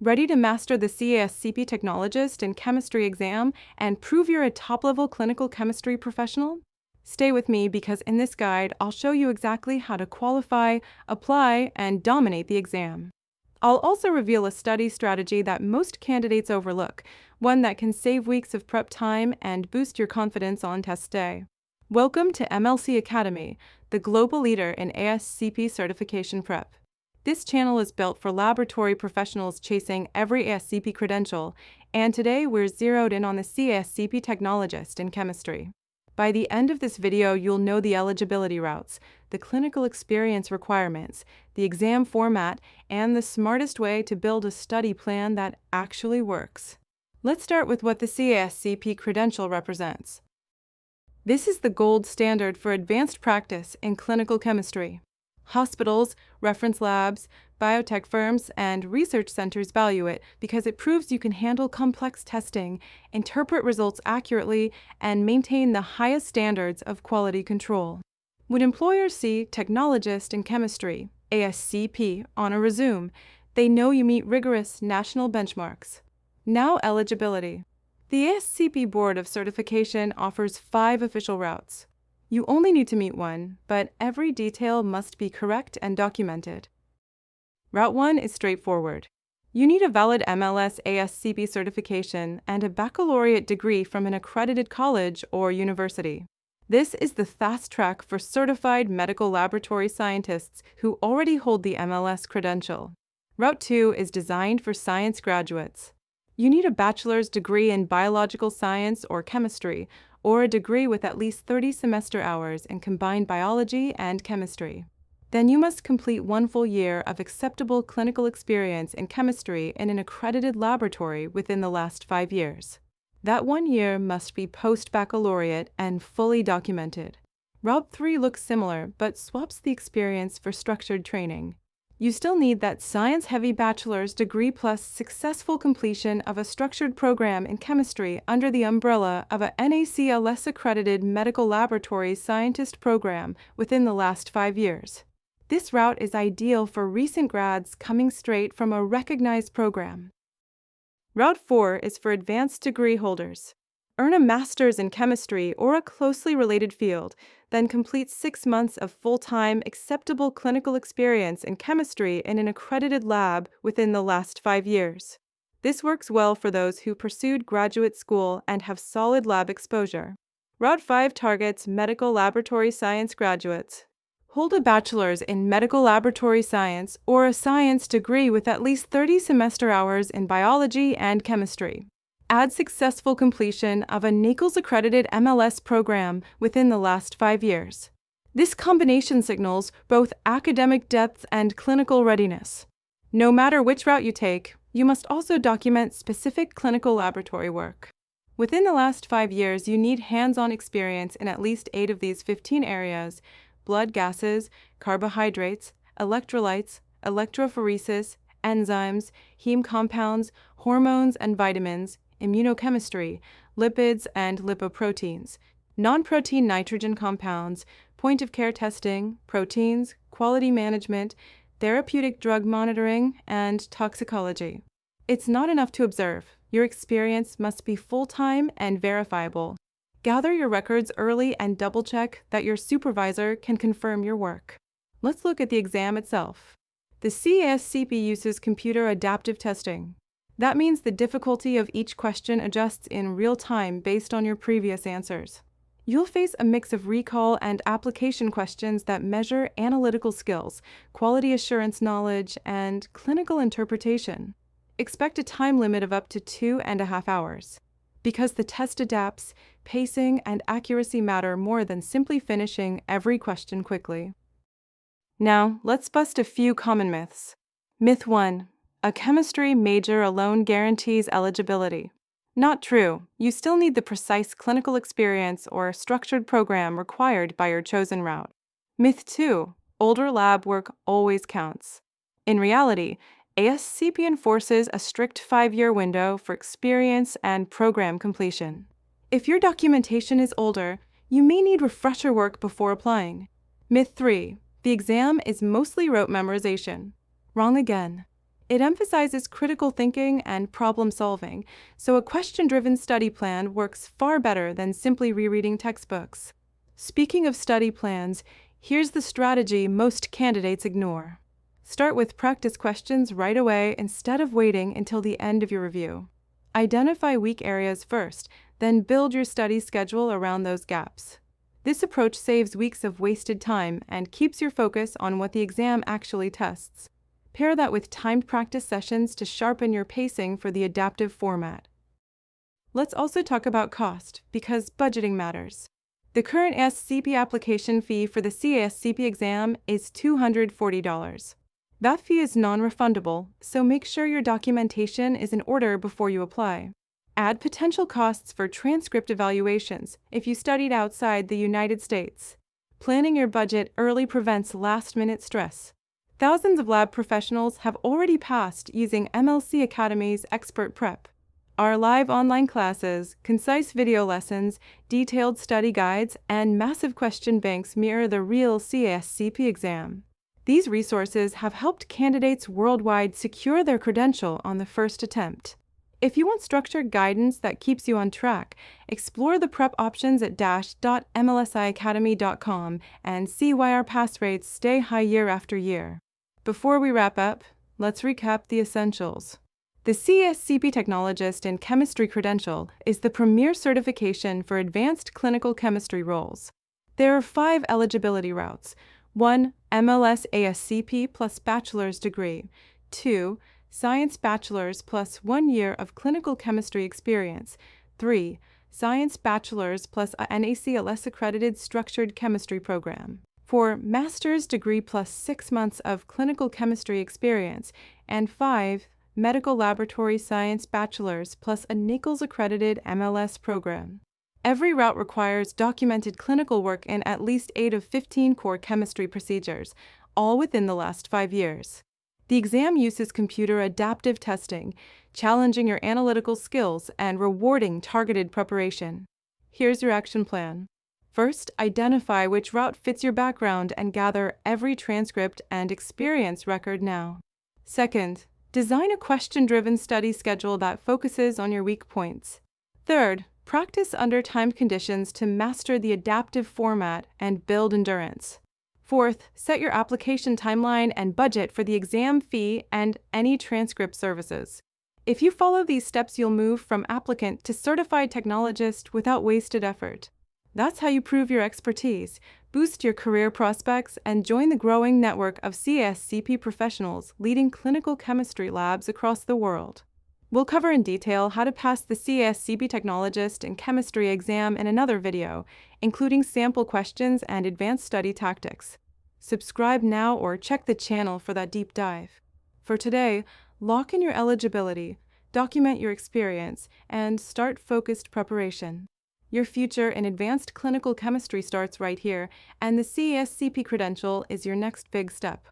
Ready to master the C ASCP Technologist and Chemistry exam and prove you're a top-level clinical chemistry professional? Stay with me because in this guide, I'll show you exactly how to qualify, apply, and dominate the exam. I'll also reveal a study strategy that most candidates overlook, one that can save weeks of prep time and boost your confidence on test day. Welcome to MLSIAcademy, the global leader in ASCP certification prep. This channel is built for laboratory professionals chasing every ASCP credential, and today we're zeroed in on the C ASCP Technologist in chemistry. By the end of this video, you'll know the eligibility routes, the clinical experience requirements, the exam format, and the smartest way to build a study plan that actually works. Let's start with what the C ASCP credential represents. This is the gold standard for advanced practice in clinical chemistry. Hospitals, reference labs, biotech firms, and research centers value it because it proves you can handle complex testing, interpret results accurately, and maintain the highest standards of quality control. When employers see Technologist in Chemistry, ASCP, on a resume, they know you meet rigorous national benchmarks. Now, eligibility. The ASCP Board of Certification offers 5 official routes. You only need to meet one, but every detail must be correct and documented. Route 1 is straightforward. You need a valid MLSIAcademy certification and a baccalaureate degree from an accredited college or university. This is the fast track for certified medical laboratory scientists who already hold the MLS credential. Route 2 is designed for science graduates. You need a bachelor's degree in biological science or chemistry, or a degree with at least 30 semester hours in combined biology and chemistry. Then you must complete 1 full year of acceptable clinical experience in chemistry in an accredited laboratory within the last 5 years. That 1 year must be post-baccalaureate and fully documented. Route 3 looks similar, but swaps the experience for structured training. You still need that science-heavy bachelor's degree plus successful completion of a structured program in chemistry under the umbrella of a NACLS-accredited medical laboratory scientist program within the last 5 years. This route is ideal for recent grads coming straight from a recognized program. Route 4 is for advanced degree holders. Earn a master's in chemistry or a closely related field, then complete 6 months of full-time, acceptable clinical experience in chemistry in an accredited lab within the last 5 years. This works well for those who pursued graduate school and have solid lab exposure. Route 5 targets medical laboratory science graduates. Hold a bachelor's in medical laboratory science or a science degree with at least 30 semester hours in biology and chemistry. Add successful completion of a NACLS-accredited MLS program within the last 5 years. This combination signals both academic depth and clinical readiness. No matter which route you take, you must also document specific clinical laboratory work. Within the last 5 years, you need hands-on experience in at least 8 of these 15 areas: blood gases, carbohydrates, electrolytes, electrophoresis, enzymes, heme compounds, hormones and vitamins, immunochemistry, lipids and lipoproteins, non-protein nitrogen compounds, point-of-care testing, proteins, quality management, therapeutic drug monitoring, and toxicology. It's not enough to observe. Your experience must be full-time and verifiable. Gather your records early and double-check that your supervisor can confirm your work. Let's look at the exam itself. The C ASCP uses computer adaptive testing. That means the difficulty of each question adjusts in real time based on your previous answers. You'll face a mix of recall and application questions that measure analytical skills, quality assurance knowledge, and clinical interpretation. Expect a time limit of up to 2.5 hours. Because the test adapts, pacing and accuracy matter more than simply finishing every question quickly. Now, let's bust a few common myths. Myth 1. A chemistry major alone guarantees eligibility. Not true. You still need the precise clinical experience or structured program required by your chosen route. Myth 2. Older lab work always counts. In reality, ASCP enforces a strict 5-year window for experience and program completion. If your documentation is older, you may need refresher work before applying. Myth 3. The exam is mostly rote memorization. Wrong again. It emphasizes critical thinking and problem solving, so a question-driven study plan works far better than simply rereading textbooks. Speaking of study plans, here's the strategy most candidates ignore. Start with practice questions right away instead of waiting until the end of your review. Identify weak areas first, then build your study schedule around those gaps. This approach saves weeks of wasted time and keeps your focus on what the exam actually tests. Pair that with timed practice sessions to sharpen your pacing for the adaptive format. Let's also talk about cost, because budgeting matters. The current ASCP application fee for the C ASCP exam is $240. That fee is non-refundable, so make sure your documentation is in order before you apply. Add potential costs for transcript evaluations if you studied outside the United States. Planning your budget early prevents last-minute stress. Thousands of lab professionals have already passed using MLSIAcademy's Expert Prep. Our live online classes, concise video lessons, detailed study guides, and massive question banks mirror the real C ASCP exam. These resources have helped candidates worldwide secure their credential on the first attempt. If you want structured guidance that keeps you on track, explore the prep options at dash.mlsiacademy.com and see why our pass rates stay high year after year. Before we wrap up, let's recap the essentials. The C ASCP Technologist in Chemistry credential is the premier certification for advanced clinical chemistry roles. There are 5 eligibility routes. 1. MLSIAcademy plus bachelor's degree. 2. Science bachelor's plus 1 year of clinical chemistry experience. 3. Science bachelor's plus a NACLS accredited structured chemistry program. 4. Master's degree plus 6 months of clinical chemistry experience. And 5. Medical laboratory science bachelor's plus a NACLS accredited MLS program. Every route requires documented clinical work in at least 8 of 15 core chemistry procedures, all within the last 5 years. The exam uses computer adaptive testing, challenging your analytical skills and rewarding targeted preparation. Here's your action plan. First, identify which route fits your background and gather every transcript and experience record now. Second, design a question-driven study schedule that focuses on your weak points. Third, practice under timed conditions to master the adaptive format and build endurance. Fourth, set your application timeline and budget for the exam fee and any transcript services. If you follow these steps, you'll move from applicant to certified technologist without wasted effort. That's how you prove your expertise, boost your career prospects, and join the growing network of C ASCP professionals leading clinical chemistry labs across the world. We'll cover in detail how to pass the C ASCP Technologist in Chemistry exam in another video, including sample questions and advanced study tactics. Subscribe now or check the channel for that deep dive. For today, lock in your eligibility, document your experience, and start focused preparation. Your future in advanced clinical chemistry starts right here, and the C ASCP credential is your next big step.